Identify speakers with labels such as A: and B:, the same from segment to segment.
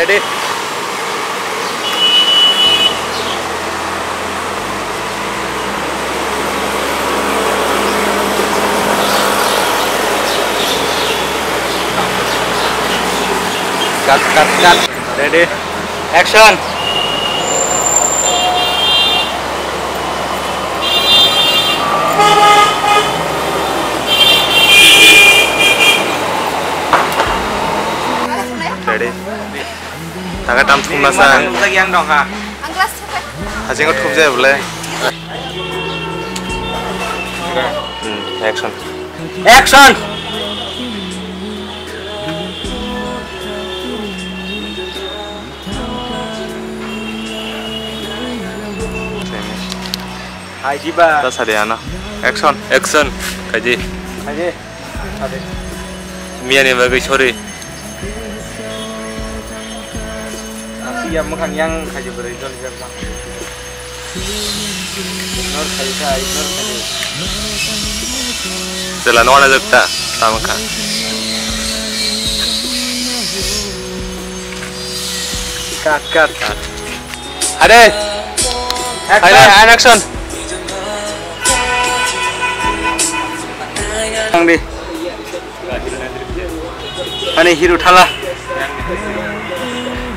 A: Ready? Cut. Ready? Action! Ready? Taga tam thum na sa. Lagi yang dong ha. Anglas. Haji ko thup jay bole. Action. Action! Haji ba. Tas ada ana. Action. Action. Haji. Haji. Ada. Mia ni bagai sorry. Siap makan yang haji beridol siapa? Nor kaji. Jalan mana jekta? Tahu kan? Cut. Ada. Action. Angdi. Ani hero thala.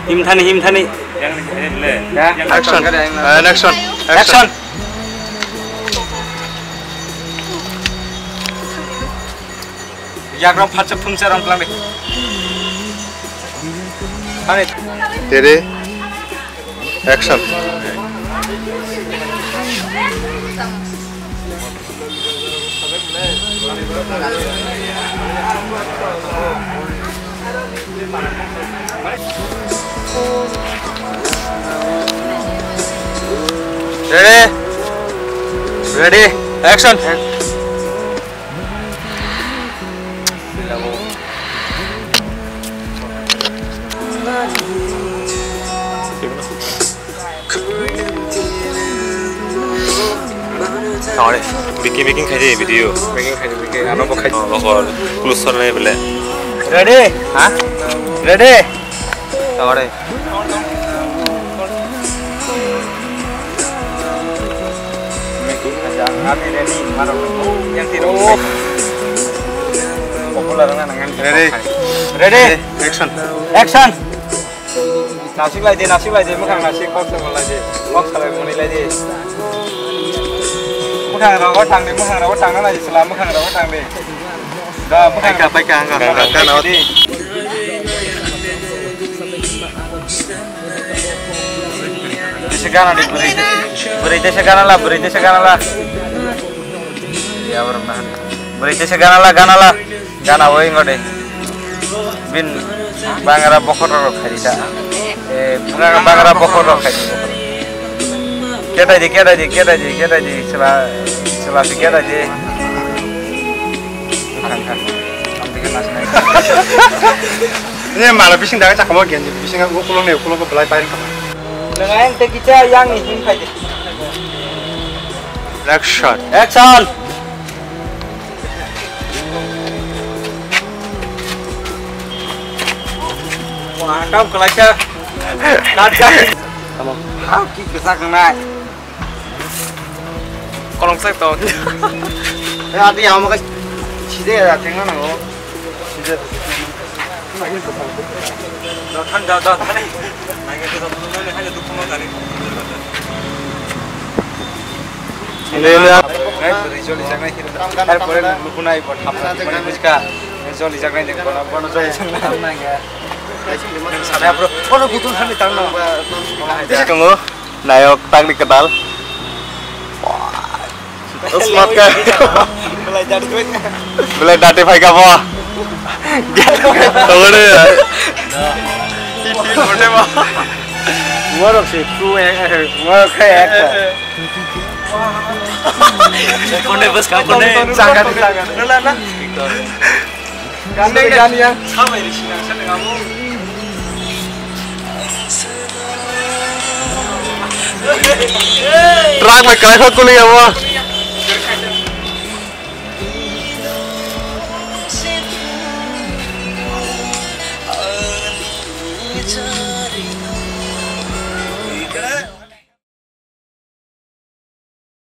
A: Himthani. Action. Action. Yagram phatsa phungsa ram plang de. Ani. Ready? Action. Ready? Action! Sorry, making video. Making. Ano ba kayo? Bako close na bale. Ready? Ha? Ready? Sorry. Hati ready, marah. Yang tidak. Popular na nangan. Ready? Action. Nasik lagi, makan nasik kau sama lagi. Kau salah mulai lagi. Makan rawat tang lagi. Selama makan rawat tang deh. Dah makan. Baik. Rawat. Segana deh berita segana lah. Ya benar. Berita segana lah. Gana woi ngode. Bin bangara bokor rok kharita. Bangara bokor rok kharita. Keta ji. Sela keta ji. Kan. Ambil mas naik. Ini malah bising dah cak kamu genji. Bising aku kulung ke belai paling kamu. Dengan tekica yang ini saja. Action. Wah, kau kelakar. Kamu. Haki kesak naik. Kolong sek tau. Ya, dia mau ke sini ya, tengah nang. Sini. Dah. Hanya dukung tadi. Ini joli jangan hidup. Airport lukunai buat apa? Mana muska? Joli jangan dengan bono joli jangan. Sana bro, bono butuh hari tangno. Jadi kamu nayok tang di kedal. Smart kan? Belai dati fai kamu. Tahu deh. Ini mana mah? Ngorok sih, ngorok kayak apa? Konde bos konde sangat. Nana. Ganti yang sama ini sih sana kamu. Track में काय हो कुलिया वो It's